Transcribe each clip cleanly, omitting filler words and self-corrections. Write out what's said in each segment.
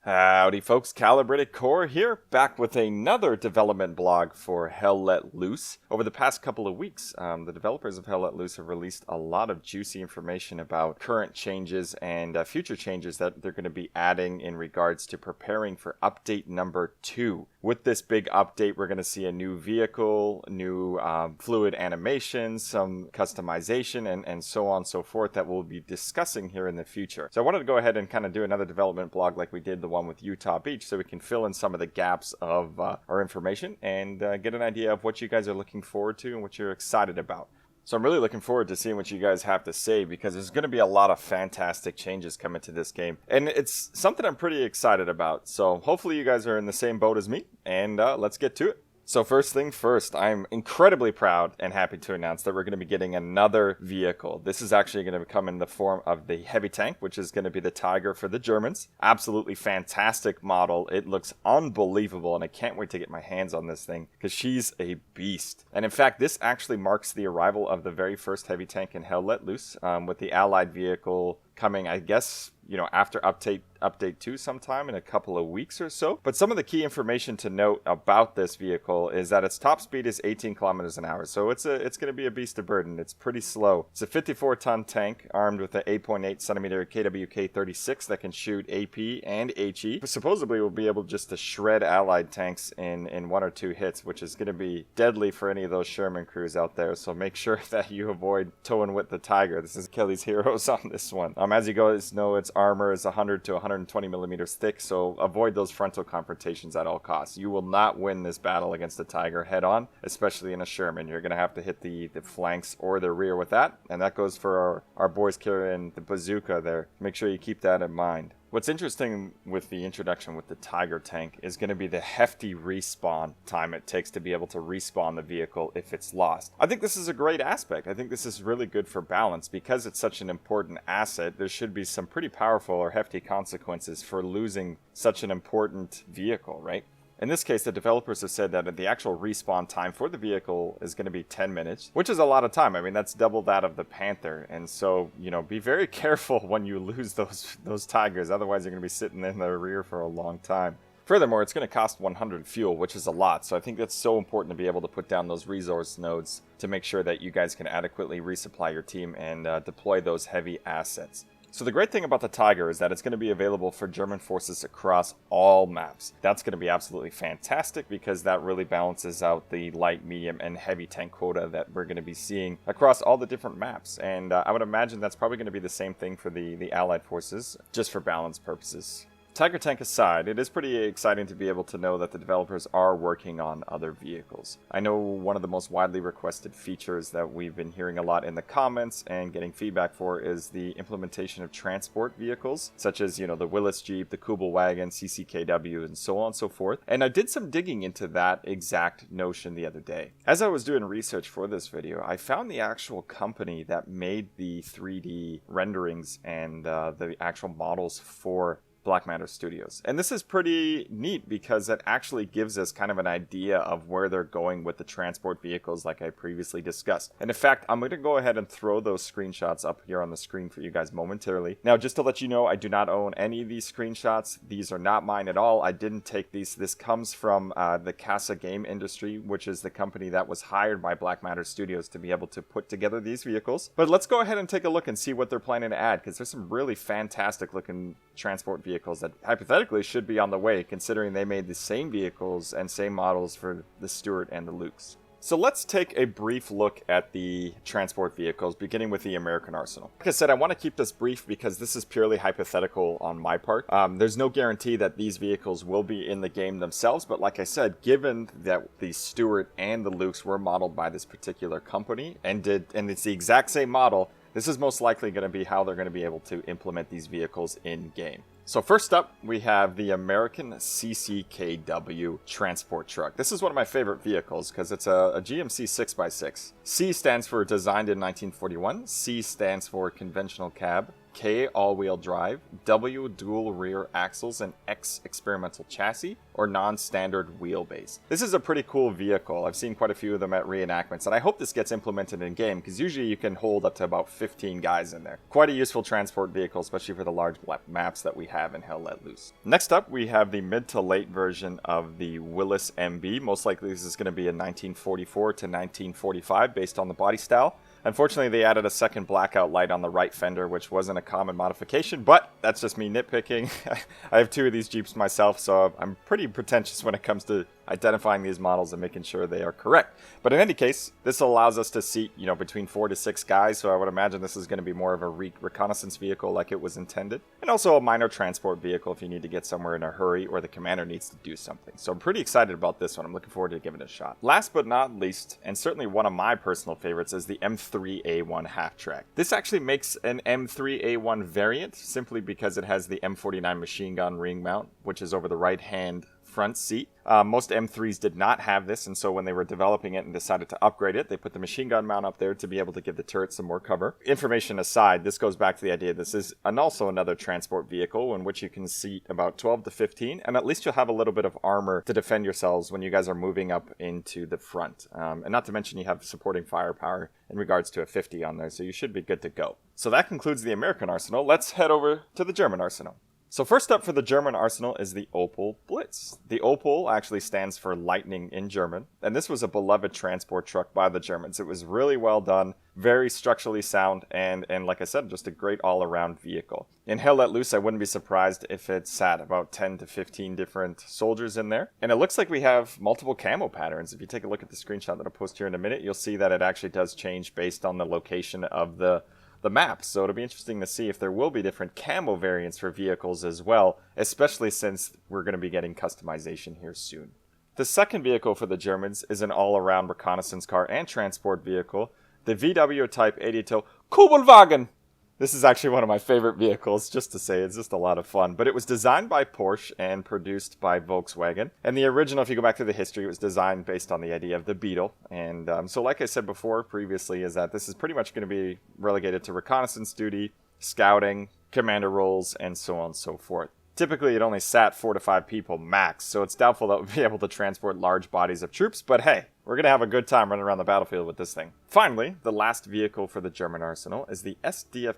Howdy folks, Calibrated.Core here, back with another development blog for Hell Let Loose. Over the past couple of weeks, the developers of Hell Let Loose have released a lot of juicy information about current changes and future changes that they're going to be adding in regards to preparing for update number 2. With this big update, we're going to see a new vehicle, new fluid animations, some customization, and so on and so forth that we'll be discussing here in the future. So I wanted to go ahead and kind of do another development blog like we did the one with Utah Beach so we can fill in some of the gaps of our information and get an idea of what you guys are looking forward to and what you're excited about. So I'm really looking forward to seeing what you guys have to say because there's going to be a lot of fantastic changes coming to this game. And it's something I'm pretty excited about. So hopefully you guys are in the same boat as me and let's get to it. So first thing first, I'm incredibly proud and happy to announce that we're going to be getting another vehicle. This is actually going to come in the form of the heavy tank, which is going to be the Tiger for the Germans. Absolutely fantastic model. It looks unbelievable, and I can't wait to get my hands on this thing because she's a beast. And in fact, this actually marks the arrival of the very first heavy tank in Hell Let Loose, with the Allied vehicle coming, I guess, after update 2 sometime in a couple of weeks or so. But some of the key information to note about this vehicle is that its top speed is 18 kilometers an hour. So it's going to be a beast of burden. It's pretty slow. It's a 54-ton tank armed with an 8.8 centimeter KWK-36 that can shoot AP and HE. Supposedly will be able just to shred Allied tanks in 1 or 2 hits, which is going to be deadly for any of those Sherman crews out there. So make sure that you avoid towing with the Tiger. This is Kelly's Heroes on this one. As you guys know, its armor is 100 to 120 millimeters thick, so avoid those frontal confrontations at all costs. You will not win this battle against the Tiger head on, especially in a Sherman. You're going to have to hit the flanks or the rear with that, and that goes for our boys carrying the bazooka there. Make sure you keep that in mind. What's interesting with the introduction with the Tiger tank is going to be the hefty respawn time it takes to be able to respawn the vehicle if it's lost. I think this is a great aspect. I think this is really good for balance. Because it's such an important asset, there should be some pretty powerful or hefty consequences for losing such an important vehicle, right? In this case, the developers have said that the actual respawn time for the vehicle is going to be 10 minutes, which is a lot of time. I mean, that's double that of the Panther. And so, be very careful when you lose those Tigers. Otherwise, you're going to be sitting in the rear for a long time. Furthermore, it's going to cost 100 fuel, which is a lot. So I think that's so important to be able to put down those resource nodes to make sure that you guys can adequately resupply your team and deploy those heavy assets. So the great thing about the Tiger is that it's going to be available for German forces across all maps. That's going to be absolutely fantastic because that really balances out the light, medium, and heavy tank quota that we're going to be seeing across all the different maps. And I would imagine that's probably going to be the same thing for the Allied forces, just for balance purposes. Tiger tank aside, it is pretty exciting to be able to know that the developers are working on other vehicles. I know one of the most widely requested features that we've been hearing a lot in the comments and getting feedback for is the implementation of transport vehicles, such as, the Willys Jeep, the Kubel Wagon, CCKW, and so on and so forth. And I did some digging into that exact notion the other day. As I was doing research for this video, I found the actual company that made the 3D renderings and the actual models for Black Matter Studios. And this is pretty neat because it actually gives us kind of an idea of where they're going with the transport vehicles like I previously discussed. And in fact, I'm going to go ahead and throw those screenshots up here on the screen for you guys momentarily. Now, just to let you know, I do not own any of these screenshots. These are not mine at all. I didn't take these. This comes from the Cassa Game Industry, which is the company that was hired by Black Matter Studios to be able to put together these vehicles. But let's go ahead and take a look and see what they're planning to add because there's some really fantastic looking transport vehicles that hypothetically should be on the way, considering they made the same vehicles and same models for the Stuart and the Lukes. So let's take a brief look at the transport vehicles, beginning with the American Arsenal. Like I said, I want to keep this brief because this is purely hypothetical on my part. There's no guarantee that these vehicles will be in the game themselves, but like I said, given that the Stuart and the Lukes were modeled by this particular company and it's the exact same model, this is most likely going to be how they're going to be able to implement these vehicles in-game. So first up, we have the American CCKW transport truck. This is one of my favorite vehicles because it's a GMC 6x6. C stands for designed in 1941, C stands for conventional cab, K all-wheel drive, W dual rear axles, and X experimental chassis, or non-standard wheelbase. This is a pretty cool vehicle. I've seen quite a few of them at reenactments, and I hope this gets implemented in game, because usually you can hold up to about 15 guys in there. Quite a useful transport vehicle, especially for the large maps that we have in Hell Let Loose. Next up, we have the mid to late version of the Willys MB. Most likely this is going to be a 1944 to 1945 based on the body style. Unfortunately, they added a second blackout light on the right fender, which wasn't a common modification, but that's just me nitpicking. I have two of these Jeeps myself, so I'm pretty pretentious when it comes to identifying these models and making sure they are correct. But in any case, this allows us to seat, between 4 to 6 guys, so I would imagine this is going to be more of a reconnaissance vehicle like it was intended, and also a minor transport vehicle if you need to get somewhere in a hurry or the commander needs to do something. So I'm pretty excited about this one. I'm looking forward to giving it a shot. Last but not least, and certainly one of my personal favorites, is the M3A1 half-track. This actually makes an M3A1 variant simply because it has the M49 machine gun ring mount, which is over the right-hand front seat. Most M3s did not have this, and so when they were developing it and decided to upgrade it, they put the machine gun mount up there to be able to give the turret some more cover. Information aside, this goes back to the idea this is also another transport vehicle in which you can seat about 12 to 15, and at least you'll have a little bit of armor to defend yourselves when you guys are moving up into the front. And not to mention you have supporting firepower in regards to a 50 on there, so you should be good to go. So that concludes the American arsenal. Let's head over to the German arsenal. So first up for the German arsenal is the Opel Blitz. The Opel actually stands for lightning in German, and this was a beloved transport truck by the Germans. It was really well done, very structurally sound, and like I said, just a great all-around vehicle. In Hell Let Loose, I wouldn't be surprised if it sat about 10 to 15 different soldiers in there. And it looks like we have multiple camo patterns. If you take a look at the screenshot that I'll post here in a minute, you'll see that it actually does change based on the location of the map, so it'll be interesting to see if there will be different camo variants for vehicles as well, especially since we're going to be getting customization here soon. The second vehicle for the Germans is an all-around reconnaissance car and transport vehicle, the VW Type 82 Kubelwagen. This is actually one of my favorite vehicles, just to say, it's just a lot of fun. But it was designed by Porsche and produced by Volkswagen. And the original, if you go back to the history, it was designed based on the idea of the Beetle. And so like I said previously, is that this is pretty much going to be relegated to reconnaissance duty, scouting, commander roles, and so on and so forth. Typically, it only sat 4 to 5 people max, so it's doubtful that we'll be able to transport large bodies of troops, but hey, we're going to have a good time running around the battlefield with this thing. Finally, the last vehicle for the German arsenal is the Sdf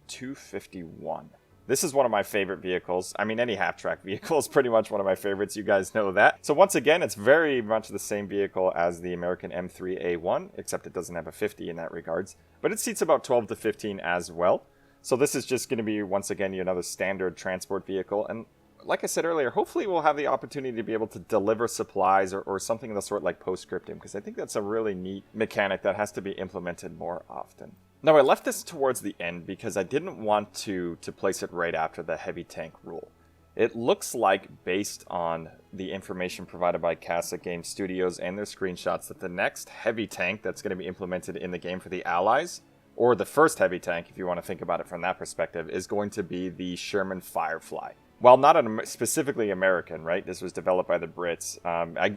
Kz2 This is one of my favorite vehicles. I mean, any half-track vehicle is pretty much one of my favorites, you guys know that. So once again, it's very much the same vehicle as the American M3A1, except it doesn't have a 50 in that regards, but it seats about 12 to 15 as well. So this is just going to be, once again, another standard transport vehicle. And like I said earlier, hopefully we'll have the opportunity to be able to deliver supplies or something of the sort like postscriptum, because I think that's a really neat mechanic that has to be implemented more often. Now, I left this towards the end because I didn't want to place it right after the heavy tank rule. It looks like, based on the information provided by Cassa Game Studios and their screenshots, that the next heavy tank that's going to be implemented in the game for the Allies, or the first heavy tank, if you want to think about it from that perspective, is going to be the Sherman Firefly. While not specifically American, right? This was developed by the Brits.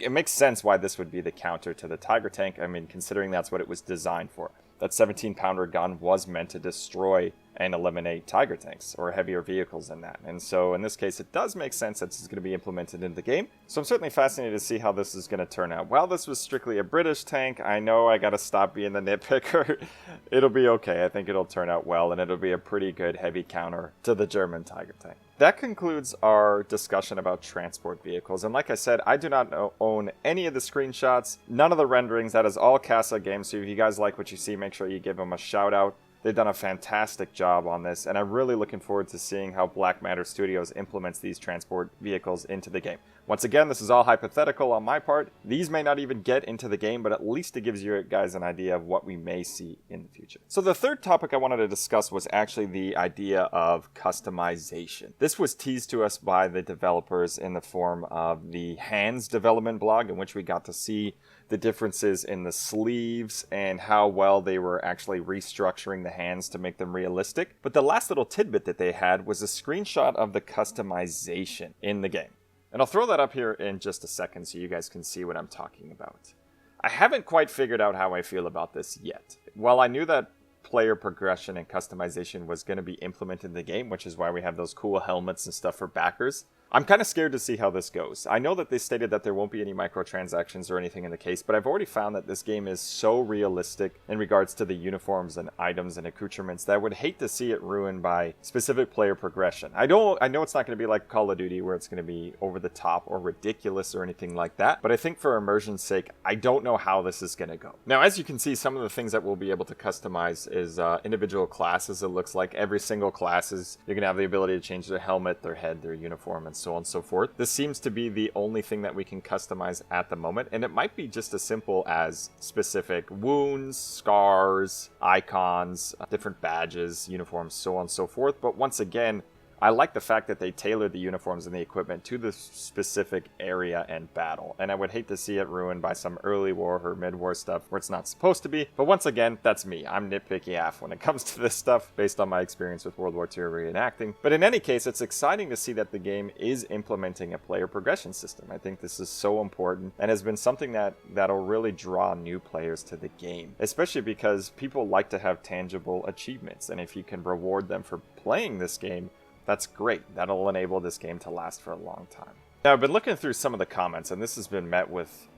It makes sense why this would be the counter to the Tiger tank. I mean, considering that's what it was designed for. That 17-pounder gun was meant to destroy and eliminate Tiger tanks, or heavier vehicles than that. And so in this case, it does make sense that this is going to be implemented in the game. So I'm certainly fascinated to see how this is going to turn out. While this was strictly a British tank, I know I got to stop being the nitpicker. It'll be okay. I think it'll turn out well, and it'll be a pretty good heavy counter to the German Tiger tank. That concludes our discussion about transport vehicles. And like I said, I do not own any of the screenshots, none of the renderings. That is all Cassa Games. So if you guys like what you see, make sure you give them a shout out. They've done a fantastic job on this, and I'm really looking forward to seeing how Black Matter Studios implements these transport vehicles into the game. Once again, this is all hypothetical on my part. These may not even get into the game, but at least it gives you guys an idea of what we may see in the future. So the third topic I wanted to discuss was actually the idea of customization. This was teased to us by the developers in the form of the Hands development blog, in which we got to see the differences in the sleeves and how well they were actually restructuring the hands to make them realistic. But the last little tidbit that they had was a screenshot of the customization in the game. And I'll throw that up here in just a second so you guys can see what I'm talking about. I haven't quite figured out how I feel about this yet. While I knew that player progression and customization was going to be implemented in the game, which is why we have those cool helmets and stuff for backers, I'm kind of scared to see how this goes. I know that they stated that there won't be any microtransactions or anything in the case, but I've already found that this game is so realistic in regards to the uniforms and items and accoutrements that I would hate to see it ruined by specific player progression. I know it's not going to be like Call of Duty where it's going to be over the top or ridiculous or anything like that, but I think for immersion's sake, I don't know how this is going to go. Now, as you can see, some of the things that we'll be able to customize is individual classes. It looks like every single class is, you're going to have the ability to change their helmet, their head, their uniform, and so on and so forth. This seems to be the only thing that we can customize at the moment, and it might be just as simple as specific wounds, scars, icons, different badges, uniforms, so on and so forth. But once again, I like the fact that they tailored the uniforms and the equipment to the specific area and battle, and I would hate to see it ruined by some early war or mid-war stuff where it's not supposed to be. But once again, that's me. I'm nitpicky AF when it comes to this stuff, based on my experience with World War II reenacting. But in any case, it's exciting to see that the game is implementing a player progression system. I think this is so important, and has been something that'll really draw new players to the game, especially because people like to have tangible achievements, and if you can reward them for playing this game, that's great. That'll enable this game to last for a long time. Now, I've been looking through some of the comments, and this has been met with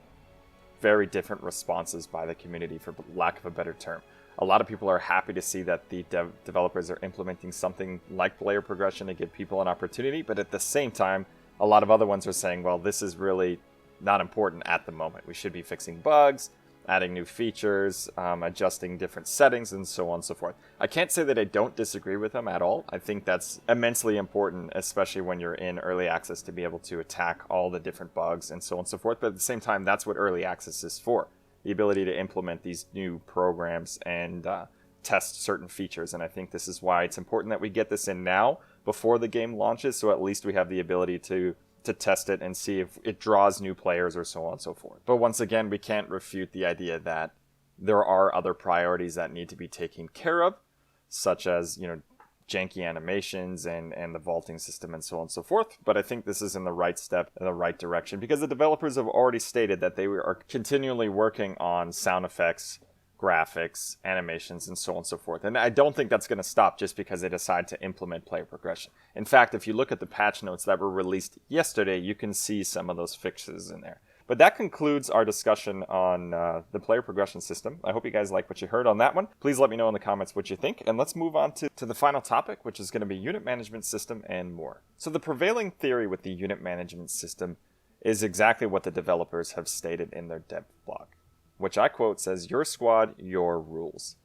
very different responses by the community, for lack of a better term. A lot of people are happy to see that the developers are implementing something like player progression to give people an opportunity, but at the same time, a lot of other ones are saying, well, this is really not important at the moment. We should be fixing bugs, adding new features, adjusting different settings, and so on and so forth. I can't say that I don't disagree with them at all. I think that's immensely important, especially when you're in early access, to be able to attack all the different bugs and so on and so forth. But at the same time, that's what early access is for. The ability to implement these new programs and test certain features. And I think this is why it's important that we get this in now before the game launches, so at least we have the ability to test it and see if it draws new players or so on and so forth. But once again, we can't refute the idea that there are other priorities that need to be taken care of, such as, janky animations and the vaulting system and so on and so forth. But I think this is in the right step, in the right direction, because the developers have already stated that they are continually working on sound effects, graphics, animations, and so on and so forth. And I don't think that's going to stop just because they decide to implement player progression. In fact, if you look at the patch notes that were released yesterday, you can see some of those fixes in there. But that concludes our discussion on the player progression system. I hope you guys like what you heard on that one. Please let me know in the comments what you think. And let's move on to the final topic, which is going to be unit management system and more. So the prevailing theory with the unit management system is exactly what the developers have stated in their dev blog, which I quote says, "Your squad, your rules."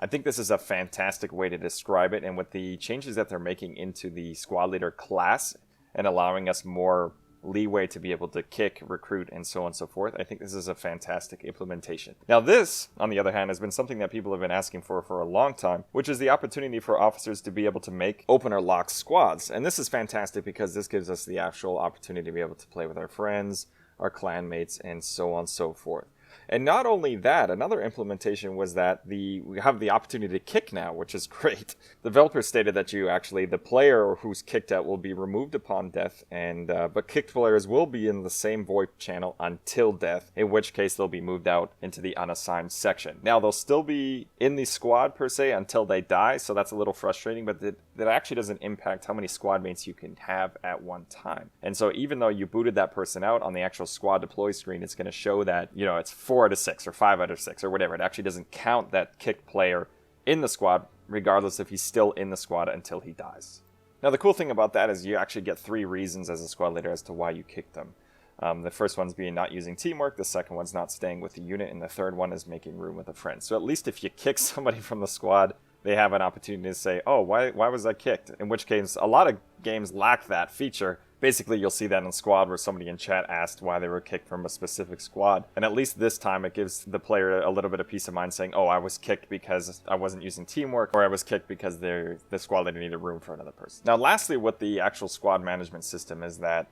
I think this is a fantastic way to describe it, and with the changes that they're making into the squad leader class and allowing us more leeway to be able to kick, recruit, and so on and so forth, I think this is a fantastic implementation. Now this, on the other hand, has been something that people have been asking for a long time, which is the opportunity for officers to be able to make open or locked squads. And this is fantastic because this gives us the actual opportunity to be able to play with our friends, our clanmates, and so on and so forth. And not only that, another implementation was that we have the opportunity to kick now, which is great. The developers stated that the player who's kicked out will be removed upon death, but kicked players will be in the same VoIP channel until death, in which case they'll be moved out into the unassigned section. Now, they'll still be in the squad per se until they die, so that's a little frustrating, but that actually doesn't impact how many squad mates you can have at one time. And so even though you booted that person out, on the actual squad deploy screen, it's going to show that, it's 4 out of 6 or 5 out of 6 or whatever. It actually doesn't count that kicked player in the squad, regardless if he's still in the squad until he dies. Now, the cool thing about that is you actually get 3 reasons as a squad leader as to why you kicked them. The first one's being not using teamwork, the second one's not staying with the unit, and the third one is making room with a friend. So at least if you kick somebody from the squad, they have an opportunity to say, oh, why was I kicked? In which case, a lot of games lack that feature. Basically, you'll see that in squad where somebody in chat asked why they were kicked from a specific squad. And at least this time, it gives the player a little bit of peace of mind saying, oh, I was kicked because I wasn't using teamwork, or I was kicked because the squad leader needed room for another person. Now, lastly, with the actual squad management system is that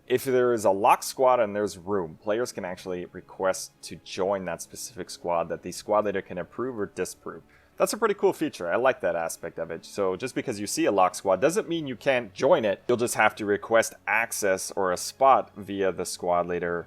if there is a locked squad and there's room, players can actually request to join that specific squad that the squad leader can approve or disapprove. That's a pretty cool feature. I like that aspect of it. So just because you see a locked squad doesn't mean you can't join it. You'll just have to request access or a spot via the squad leader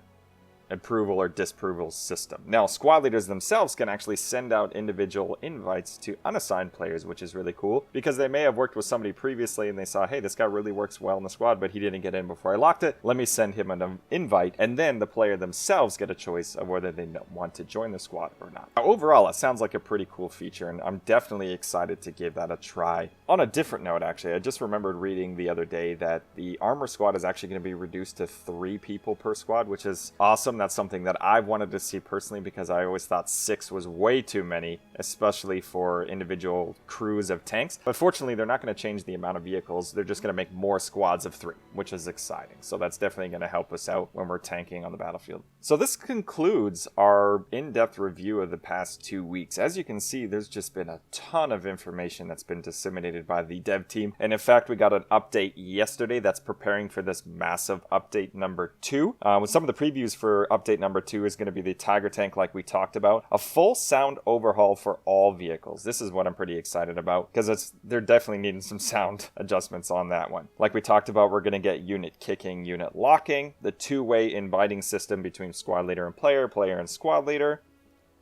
approval or disapproval system. Now, squad leaders themselves can actually send out individual invites to unassigned players, which is really cool, because they may have worked with somebody previously and they saw, hey, this guy really works well in the squad, but he didn't get in before I locked it. Let me send him an invite, and then the player themselves get a choice of whether they want to join the squad or not. Now, overall, it sounds like a pretty cool feature, and I'm definitely excited to give that a try. On a different note, actually, I just remembered reading the other day that the armor squad is actually going to be reduced to 3 people per squad, which is awesome. That's something that I wanted to see personally, because I always thought 6 was way too many, especially for individual crews of tanks. But fortunately, they're not going to change the amount of vehicles. They're just going to make more squads of 3, which is exciting. So that's definitely going to help us out when we're tanking on the battlefield. So this concludes our in-depth review of the past 2 weeks. As you can see, there's just been a ton of information that's been disseminated by the dev team. And in fact, we got an update yesterday that's preparing for this massive update number 2. With some of the previews for update number 2 is going to be the Tiger tank like we talked about. A full sound overhaul for all vehicles. This is what I'm pretty excited about, because they're definitely needing some sound adjustments on that one. Like we talked about, we're going to get unit kicking, unit locking, the 2-way inviting system between squad leader and player, player and squad leader.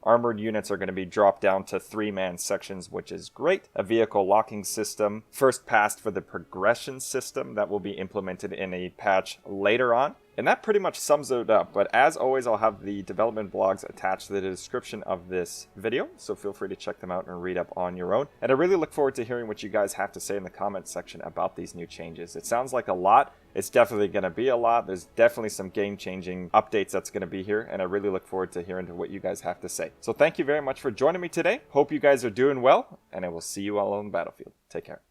Armored units are going to be dropped down to 3-man sections, which is great. A vehicle locking system, first passed for the progression system, that will be implemented in a patch later on. And that pretty much sums it up. But as always, I'll have the development blogs attached to the description of this video, so feel free to check them out and read up on your own. And I really look forward to hearing what you guys have to say in the comment section about these new changes. It sounds like a lot. It's definitely going to be a lot. There's definitely some game-changing updates that's going to be here, and I really look forward to hearing what you guys have to say. So thank you very much for joining me today. Hope you guys are doing well, and I will see you all on the battlefield. Take care.